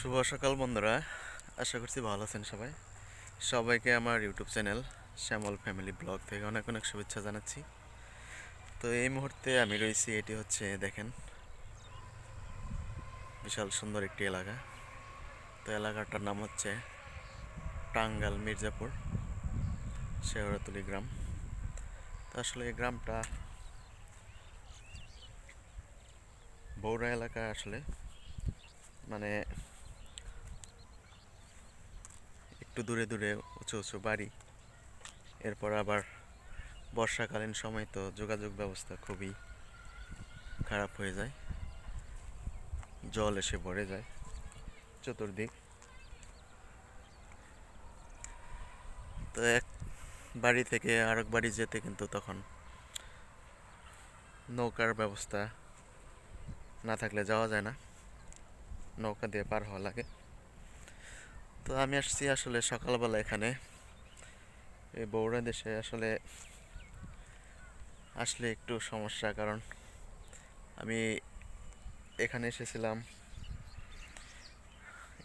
শুভ সকাল বন্ধুরা, আশা করছি ভালো আছেন সবাই। সবাইকে আমার ইউটিউব চ্যানেল শ্যামল ফ্যামিলি ব্লগ থেকে অনেক অনেক শুভেচ্ছা জানাচ্ছি। তো এই মুহূর্তে আমি রয়েছি, এটি হচ্ছে দেখেন বিশাল সুন্দর একটি এলাকা। তো এলাকাটার নাম হচ্ছে টাঙ্গাইল মির্জাপুর শেওড়াতলি গ্রাম। তো আসলে এই গ্রামটা বৌরা এলাকা, আসলে মানে একটু দূরে দূরে উঁচু উঁচু বাড়ি। এরপর আবার বর্ষাকালীন সময় তো যোগাযোগ ব্যবস্থা খুবই খারাপ হয়ে যায়, জল এসে ভরে যায় চতুর্দিক। তো এক বাড়ি থেকে আরেক বাড়ি যেতে কিন্তু তখন নৌকার ব্যবস্থা না থাকলে যাওয়া যায় না, নৌকা দিয়ে পার হওয়া লাগে। তো আমি আসছি আসলে সকালবেলা এখানে, এই বগুড়া দেশে আসলে আসলে একটু সমস্যা, কারণ আমি এখানে এসেছিলাম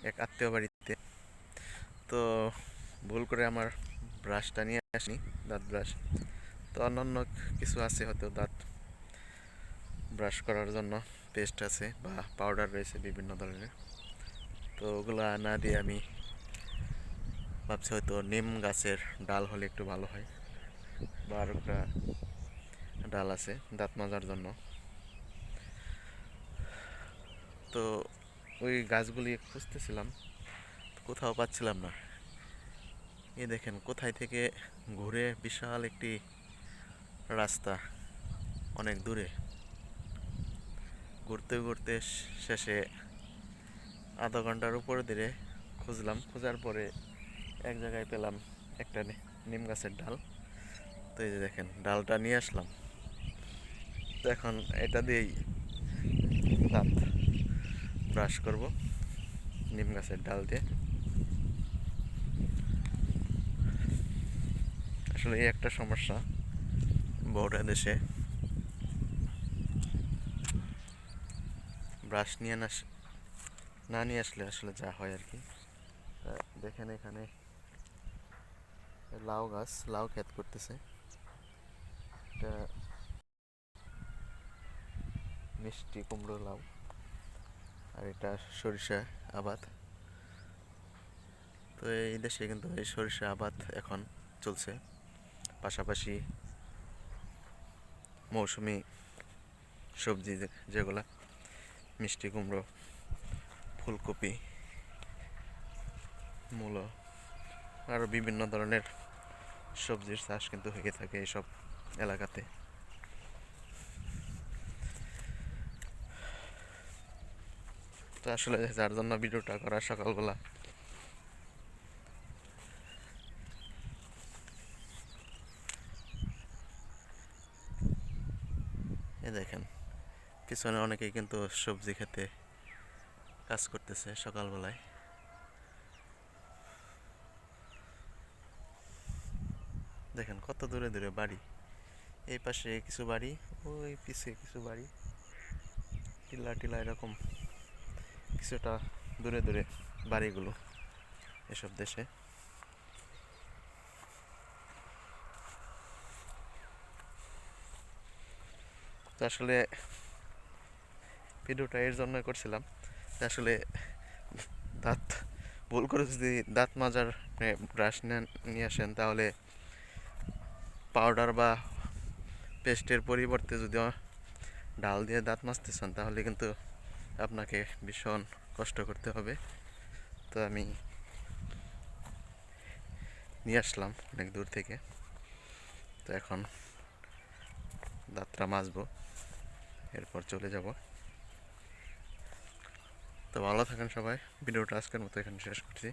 এক আত্মীয় বাড়িতে। তো ভুল করে আমার ব্রাশটা নিয়ে আসিনি, দাঁত ব্রাশ। তো অন্যান্য কিছু আছে, হয়তো দাঁত ব্রাশ করার জন্য পেস্ট আছে বা পাউডার রয়েছে বিভিন্ন ধরনের। তো ওগুলো না দিয়ে আমি ভাবছি হয়তো নিম গাছের ডাল হলে একটু ভালো হয়, বা আর একটা ডাল আছে দাঁত মাজার জন্য। তো ওই গাছগুলি খুঁজতেছিলাম, কোথাও পাচ্ছিলাম না। এই দেখেন কোথায় থেকে ঘুরে বিশাল একটি রাস্তা, অনেক দূরে ঘুরতে ঘুরতে শেষে আধা ঘন্টার উপরে ধরে খুঁজলাম। খোঁজার পরে এক জায়গায় পেলাম একটা নিম গাছের ডাল। তো এই যে দেখেন ডালটা নিয়ে আসলাম। তো এখন এটা দিয়েই দাঁত ব্রাশ করব, নিম গাছের ডাল দিয়ে। আসলে এই একটা সমস্যা বড় দেশে, ব্রাশ নিয়ে না নিয়ে আসলে আসলে যা হয় আর কি। দেখেন এখানে লাউ গাছ, লাউ ক্ষেত করতেছে। এটা মিষ্টি কুমড়ো লাউ, আর এটা সরিষা আবাদ। তো এই দেশে কিন্তু এই সরিষা আবাদ এখন চলছে, পাশাপাশি মৌসুমি সবজি যেগুলা মিষ্টি কুমড়ো, ফুলকপি, মূলো, আরও বিভিন্ন ধরনের সবজির চাষ কিন্তু হয়ে থাকে এইসব এলাকাতে। তো আসলে যার জন্য ভিডিওটা করা সকালবেলা, এ দেখেন পিছনে অনেকেই কিন্তু সবজি খেতে কাজ করতেছে সকালবেলায়। দেখেন কত দূরে দূরে বাড়ি, এই পাশে কিছু বাড়ি, ওই পিছে কিছু বাড়ি, টিলা টিলা এরকম কিছুটা দূরে দূরে বাড়িগুলো এসব দেশে। তো আসলে ভিডিওটা এর জন্য করছিলাম যে আসলে দাঁত ভুল করে যদি দাঁত মাজার ব্রাশ নিয়ে আসেন, তাহলে পাউডার বা পেস্টের পরিবর্তে যদি ডাল দিয়ে দাঁত মাজতে চান, তাহলে কিন্তু আপনাকে ভীষণ কষ্ট করতে হবে। তো আমি নিয়ে আসলাম অনেক দূর থেকে। তো এখন দাঁতটা মাজবো, এরপর চলে যাব। তো ভালো থাকেন সবাই, ভিডিওটা আজকের মতো এখানে শেষ করছি।